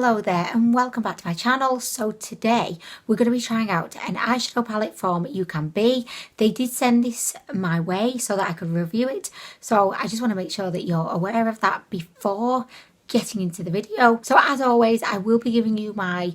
Hello there and welcome back to my channel. So today we're going to be trying out an eyeshadow palette from UCANBE. They did send this my way so that I could review it. So I just want to make sure that you're aware of that before getting into the video. So as always, I will be giving you my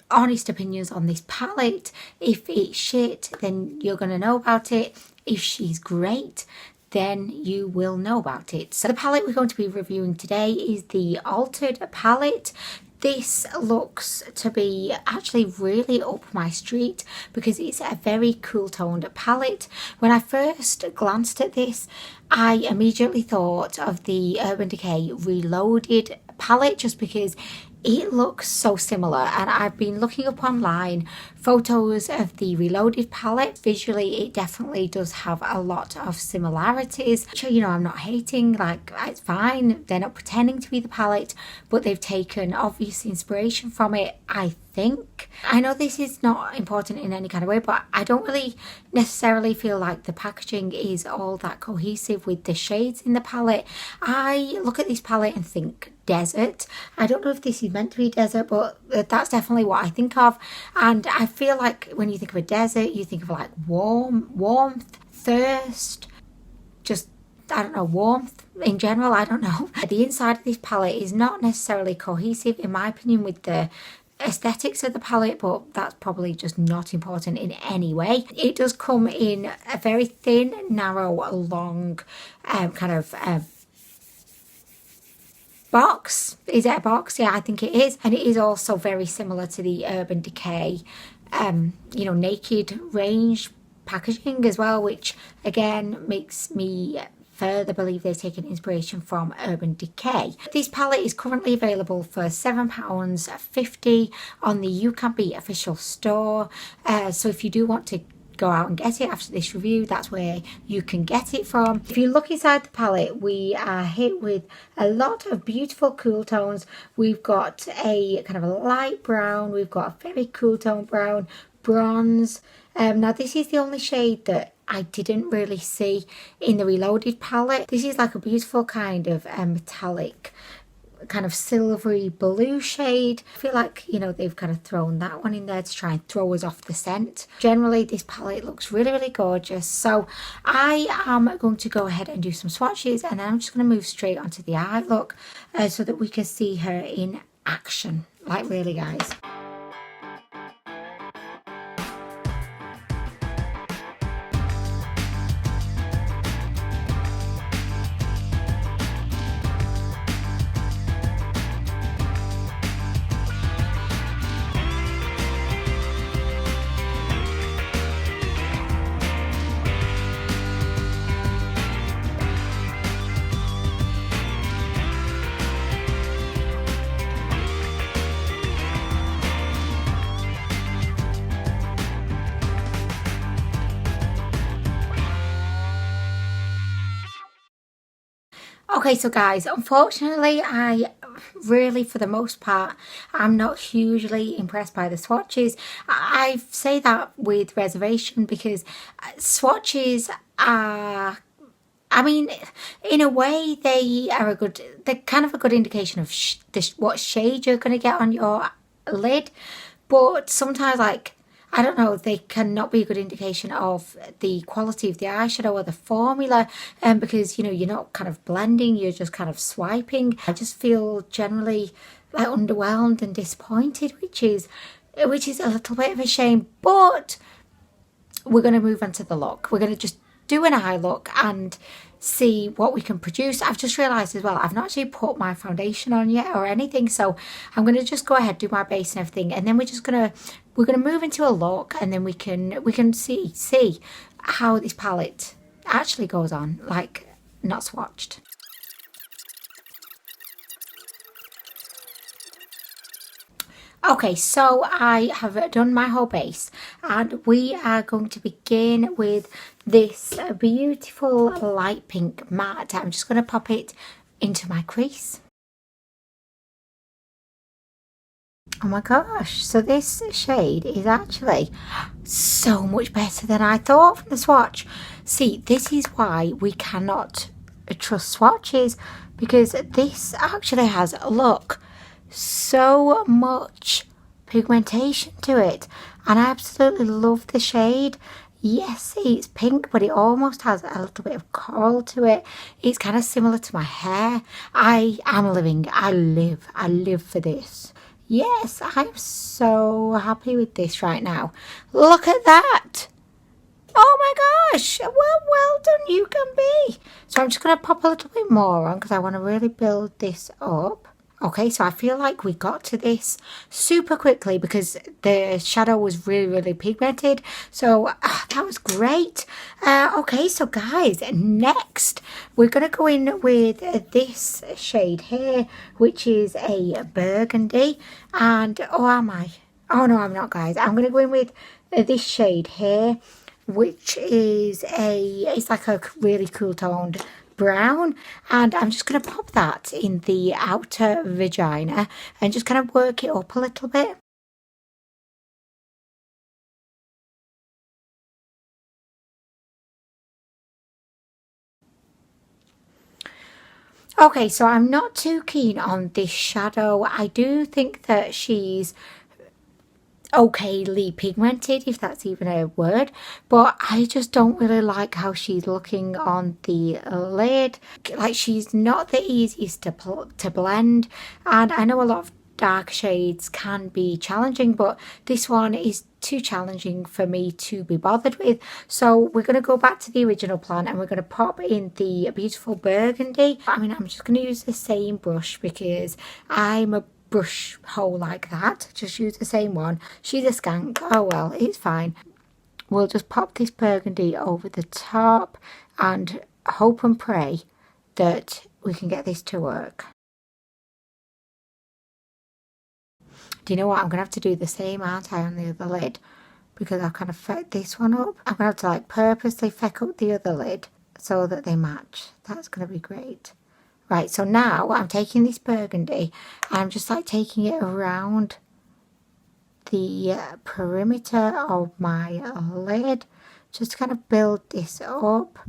honest opinions on this palette. If it's shit, then you're going to know about it. If she's great, then you will know about it. So the palette we're going to be reviewing today is the Altered palette. This looks to be actually really up my street because it's a very cool toned palette. When I first glanced at this, I immediately thought of the Urban Decay Reloaded palette just because it looks so similar, and I've been looking up online photos of the Reloaded palette. Visually it definitely does have a lot of similarities. You know, I'm not hating, like, it's fine, they're not pretending to be the palette, but they've taken obvious inspiration from it, I think. I know this is not important in any kind of way, but I don't really necessarily feel like the packaging is all that cohesive with the shades in the palette. I look at this palette and think desert. I don't know if this is meant to be desert, but that's definitely what I think of. And I feel like when you think of a desert, you think of like warmth, thirst, just, I don't know, warmth in general, I don't know. The inside of this palette is not necessarily cohesive in my opinion with the aesthetics of the palette, but that's probably just not important in any way. It does come in a very thin, narrow, long kind of box. Is it a box? Yeah, I think it is. And it is also very similar to the Urban Decay you know, Naked range packaging as well, which again makes me further believe they've taken inspiration from Urban Decay. This palette is currently available for £7.50 on the UCANBE Official Store. So if you do want to go out and get it after this review, that's where you can get it from. If you look inside the palette, we are hit with a lot of beautiful cool tones. We've got a kind of a light brown, we've got a very cool tone brown, bronze. Now this is the only shade that I didn't really see in the Reloaded palette. This is like a beautiful kind of metallic, kind of silvery blue shade. I feel like, you know, they've kind of thrown that one in there to try and throw us off the scent. Generally, this palette looks really, really gorgeous. So I am going to go ahead and do some swatches, and then I'm just going to move straight onto the eye look so that we can see her in action. Like, really, guys. Okay, so guys, unfortunately, I really, for the most part, I'm not hugely impressed by the swatches. I say that with reservation because swatches are, I mean, in a way, they're kind of a good indication of what shade you're going to get on your lid. But sometimes, like, I don't know, they cannot be a good indication of the quality of the eyeshadow or the formula, because, you know, you're not kind of blending, you're just kind of swiping. I just feel generally like underwhelmed and disappointed, which is a little bit of a shame. But we're going to move on to the look. We're going to just do an eye look and see what we can produce. I've just realised as well, I've not actually put my foundation on yet or anything, so I'm going to just go ahead, do my base and everything, and then we're going to move into a look, and then we can see how this palette actually goes on, like, not swatched. Okay, so I have done my whole base, and we are going to begin with this beautiful light pink matte. I'm just going to pop it into my crease. Oh my gosh, so this shade is actually so much better than I thought from the swatch. See, this is why we cannot trust swatches, because this actually has, look, so much pigmentation to it, and I absolutely love the shade. Yes, it's pink, but it almost has a little bit of coral to it. It's kind of similar to my hair. I live for this. Yes, I'm so happy with this right now. Look at that. Oh my gosh, well done, you can be. So I'm just going to pop a little bit more on because I want to really build this up. Okay, so I feel like we got to this super quickly because the shadow was really pigmented. So that was great. Okay, so guys, next we're going to go in with this shade here, which is a burgundy. And, oh, am I? Oh, no, I'm not, guys. I'm going to go in with this shade here, which is it's like a really cool toned brown, and I'm just going to pop that in the outer vagina and just kind of work it up a little bit. Okay, so I'm not too keen on this shadow. I do think that she's okayly pigmented, if that's even a word, but I just don't really like how she's looking on the lid. Like, she's not the easiest to blend, and I know a lot of dark shades can be challenging, but this one is too challenging for me to be bothered with. So we're going to go back to the original plan and we're going to pop in the beautiful burgundy. I mean, I'm just going to use the same brush because I'm a brush hole like that. Just use the same one. She's a skank. Oh well, it's fine. We'll just pop this burgundy over the top and hope and pray that we can get this to work. Do you know what? I'm going to have to do the same, aren't I, on the other lid? Because I've kind of fecked this one up. I'm going to have to like purposely feck up the other lid so that they match. That's going to be great. Right, so now I'm taking this burgundy and I'm just like taking it around the perimeter of my lid just to kind of build this up.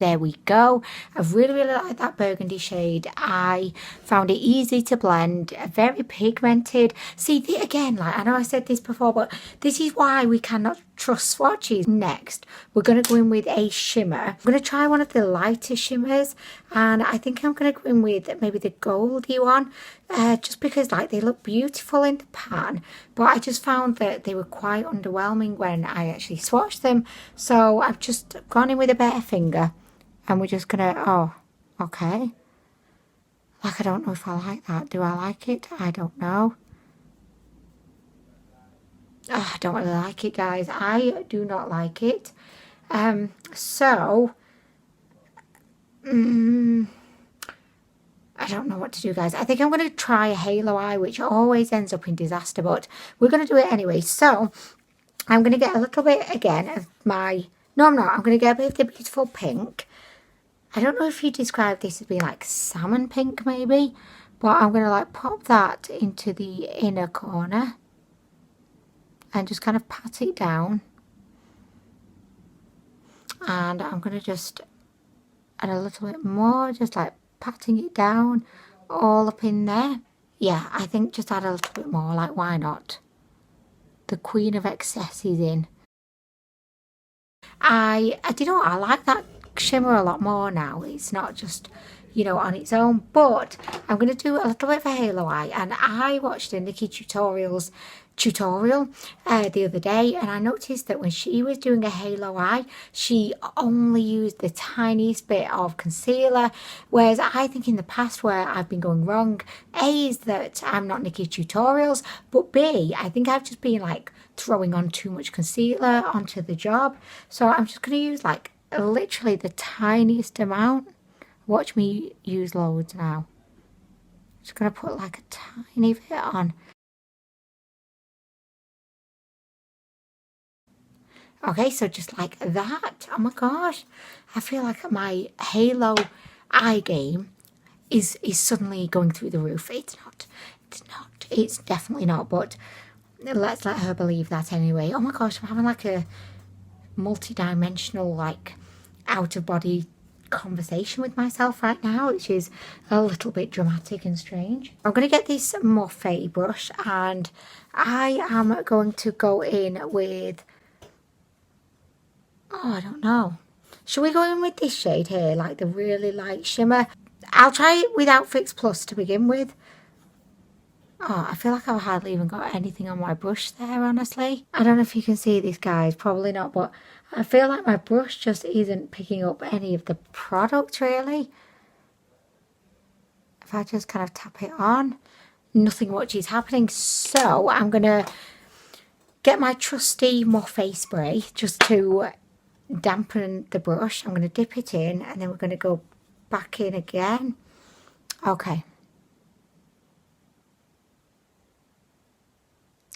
There we go. I really like that burgundy shade. I found it easy to blend, very pigmented. See, again, like I know I said this before, but this is why we cannot trust swatches. Next, we're going to go in with a shimmer. I'm going to try one of the lighter shimmers, and I think I'm going to go in with maybe the goldy one, just because like they look beautiful in the pan, but I just found that they were quite underwhelming when I actually swatched them. So I've just gone in with a bare finger. And we're just gonna, oh, okay. Like, I don't know if I like that. Do I like it? I don't know. Oh, I don't really like it, guys. I do not like it. I don't know what to do, guys. I think I'm going to try a halo eye, which always ends up in disaster, but we're going to do it anyway. So, I'm going to get a little bit, again, of my... No, I'm not. I'm going to get a bit of the beautiful pink. I don't know if you describe this as being like salmon pink maybe, but I'm going to like pop that into the inner corner and just kind of pat it down. And I'm going to just add a little bit more, just like patting it down all up in there. Yeah, I think just add a little bit more, like why not? The queen of excess is in. I do you know what, I like that shimmer a lot more now. It's not just, you know, on its own, but I'm going to do a little bit of a halo eye, and I watched a Nikki tutorial the other day, and I noticed that when she was doing a halo eye, she only used the tiniest bit of concealer, whereas I think in the past where I've been going wrong, A, is that I'm not Nikki tutorials, but B, I think I've just been like throwing on too much concealer onto the job. So I'm just going to use like literally the tiniest amount. Watch me use loads now. Just going to put like a tiny bit on. Okay, so just like that. Oh my gosh. I feel like my halo eye game is suddenly going through the roof. It's not. It's not. It's definitely not. But let's let her believe that anyway. Oh my gosh, I'm having like a multi-dimensional, like, out-of-body conversation with myself right now, which is a little bit dramatic and strange. I'm going to get this Morphe brush and I am going to go in with, oh, I don't know. Should we go in with this shade here, like the really light shimmer? I'll try it without Fix Plus to begin with. Oh, I feel like I've hardly even got anything on my brush there, honestly. I don't know if you can see this, guys. Probably not, but I feel like my brush just isn't picking up any of the product, really. If I just kind of tap it on, nothing much is happening. So I'm going to get my trusty Morphe spray just to dampen the brush. I'm going to dip it in and then we're going to go back in again. Okay.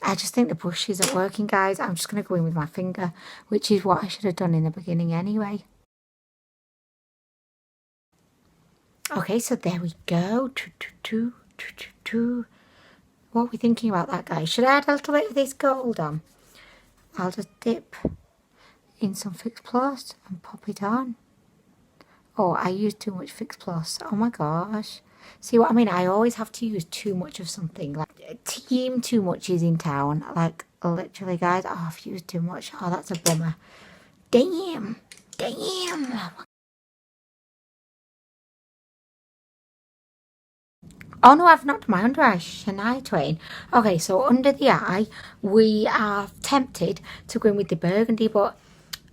I just think the brush isn't working, guys. I'm just going to go in with my finger, which is what I should have done in the beginning anyway. Okay, so there we go. What are we thinking about that, guys? Should I add a little bit of this gold on? I'll just dip in some Fix Plus and pop it on. Oh, I used too much Fix Plus. Oh my gosh. See what I mean? I always have to use too much of something. Like, Team Too Much is in town. Like, literally, guys. Oh, I've used too much. Oh, that's a bummer. Damn. Damn. Oh no, I've not done my under eye, Shania Twain. Okay, so under the eye, we are tempted to go in with the Burgundy, but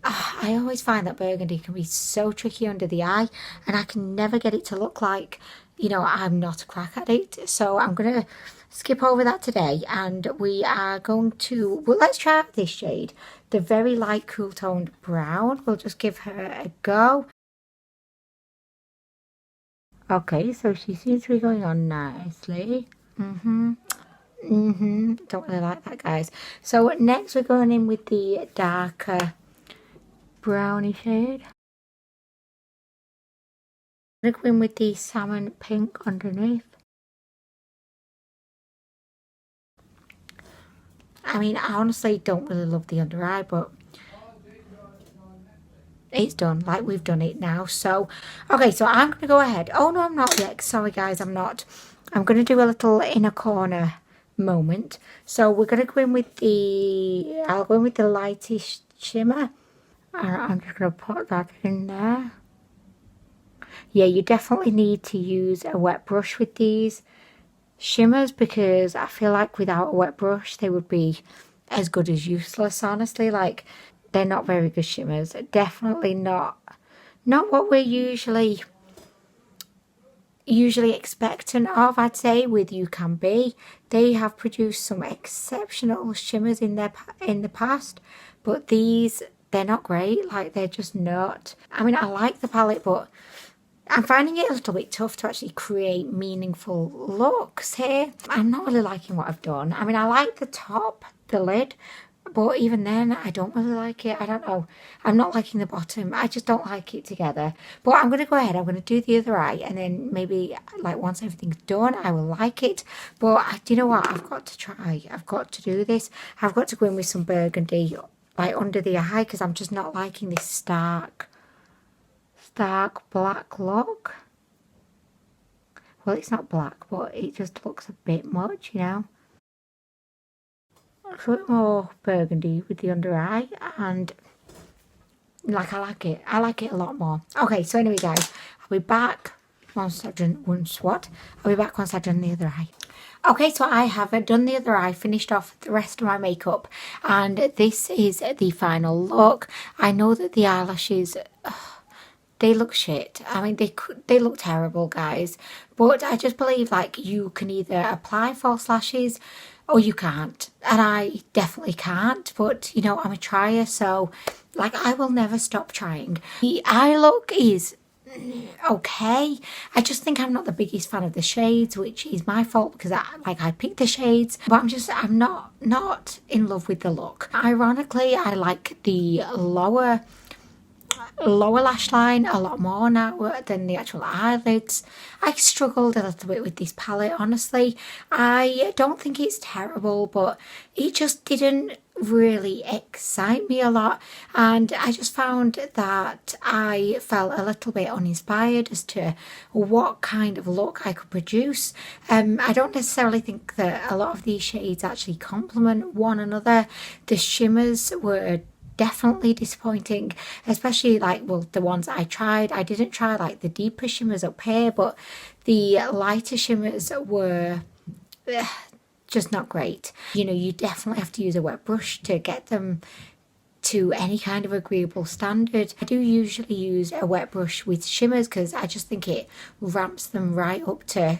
I always find that Burgundy can be so tricky under the eye, and I can never get it to look like, you know, I'm not a crack at it. So I'm going to skip over that today, and we are going to, well, let's try out this shade, the very light cool toned brown. We'll just give her a go. Okay, so she seems to be going on nicely. Don't really like that, guys. So next we're going in with the darker browny shade. I'm going to go in with the salmon pink underneath. I mean, I honestly don't really love the under eye, but it's done. Like, we've done it now. So, okay, so I'm going to go ahead. Oh, no, I'm not yet. Sorry, guys, I'm not. I'm going to do a little inner corner moment. So we're going to go in with the, I'll go in with the lightish shimmer. And I'm just going to put that in there. Yeah, you definitely need to use a wet brush with these shimmers, because I feel like without a wet brush they would be as good as useless, honestly. Like, they're not very good shimmers. Definitely not what we're usually expectant of, I'd say, with UCANBE. They have produced some exceptional shimmers in the past, but these, they're not great. Like, they're just not. I mean, I like the palette, but I'm finding it a little bit tough to actually create meaningful looks here. I'm not really liking what I've done. I mean, I like the top, the lid, but even then, I don't really like it. I don't know. I'm not liking the bottom. I just don't like it together. But I'm going to go ahead. I'm going to do the other eye. And then maybe, like, once everything's done, I will like it. But do you know what? I've got to try. I've got to do this. I've got to go in with some Burgundy, like, under the eye, because I'm just not liking this stark black look. Well, it's not black, but it just looks a bit much, you know. A bit more Burgundy with the under eye, and like, I like it. I like it a lot more. Okay, so anyway, guys, I'll be back once I've done I'll be back once I've done the other eye. Okay, so I have done the other eye, finished off the rest of my makeup, and this is the final look. I know that the eyelashes, they look shit. I mean, they look terrible, guys. But I just believe, like, you can either apply false lashes or you can't. And I definitely can't. But, you know, I'm a trier, so, like, I will never stop trying. The eye look is okay. I just think I'm not the biggest fan of the shades, which is my fault, because I picked the shades, but I'm not in love with the look. Ironically, I like the lower lash line a lot more now than the actual eyelids. I struggled a little bit with this palette, honestly. I don't think it's terrible, but it just didn't really excite me a lot, and I just found that I felt a little bit uninspired as to what kind of look I could produce. I don't necessarily think that a lot of these shades actually complement one another. The shimmers were definitely disappointing, especially like, well, the ones I tried. I didn't try like the deeper shimmers up here, but the lighter shimmers were just not great. You know, you definitely have to use a wet brush to get them to any kind of agreeable standard. I do usually use a wet brush with shimmers because I just think it ramps them right up to,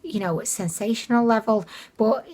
you know, sensational level. But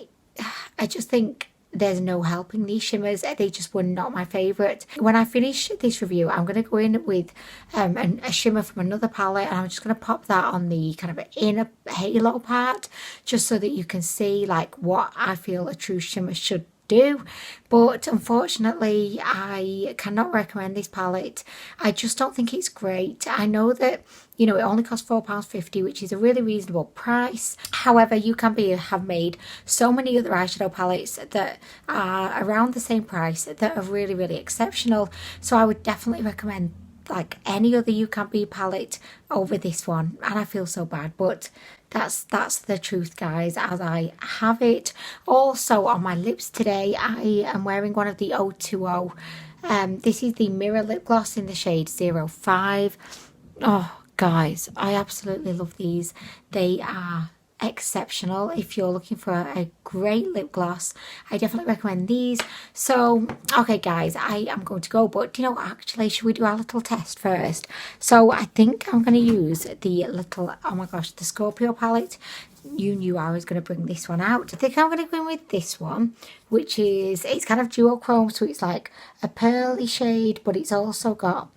I just think there's no helping these shimmers. They just were not my favourite. When I finish this review, I'm going to go in with a shimmer from another palette, and I'm just going to pop that on the kind of inner halo part, just so that you can see like what I feel a true shimmer should do. But unfortunately, I cannot recommend this palette. I just don't think it's great. I know that, you know, it only costs £4.50, which is a really reasonable price. However, UCANBE have made so many other eyeshadow palettes that are around the same price that are really, really exceptional. So I would definitely recommend like any other UCANBE palette over this one, and I feel so bad, but that's the truth, guys, as I have it. Also on my lips today, I am wearing one of the 020. This is the Mirror Lip Gloss in the shade 05. Oh guys, I absolutely love these. They are exceptional. If you're looking for a great lip gloss, I definitely recommend these. So okay guys, I am going to go, but you know, actually, should we do our little test first? So I think I'm going to use the little, oh my gosh, the Scorpio palette. You knew I was going to bring this one out. I think I'm going to go in with this one, which is, it's kind of duochrome, so it's like a pearly shade, but it's also got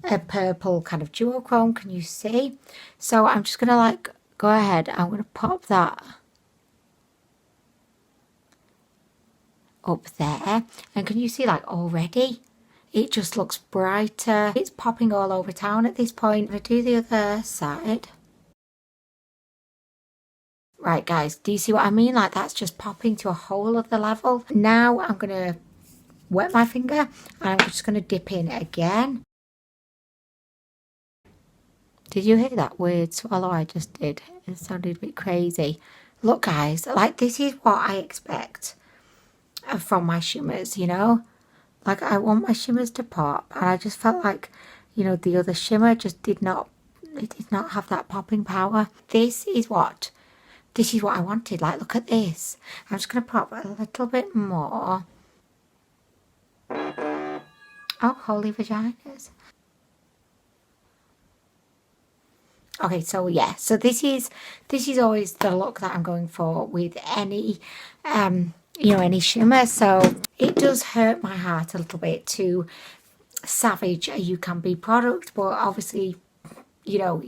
a purple kind of duochrome. Can you see? So I'm just going to like go ahead, I'm going to pop that up there, and can you see like already it just looks brighter. It's popping all over town at this point. I'm going to do the other side. Right guys, do you see what I mean? Like that's just popping to a whole other level. Now I'm going to wet my finger and I'm just going to dip in again. Did you hear that weird swallow I just did? It sounded a bit crazy. Look guys, like this is what I expect from my shimmers, you know? Like I want my shimmers to pop, and I just felt like, you know, the other shimmer just did not have that popping power. This is what I wanted. Like look at this. I'm just going to pop a little bit more. Oh, holy vaginas. Okay, so yeah, so this is always the look that I'm going for with any you know, any shimmer. So it does hurt my heart a little bit to savage a UCANBE product, but obviously, you know,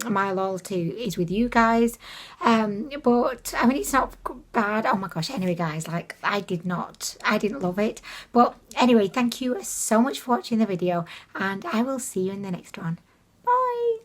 my loyalty is with you guys. But I mean, it's not bad. Oh my gosh, anyway guys, like I didn't love it, but anyway, thank you so much for watching the video, and I will see you in the next one. Bye.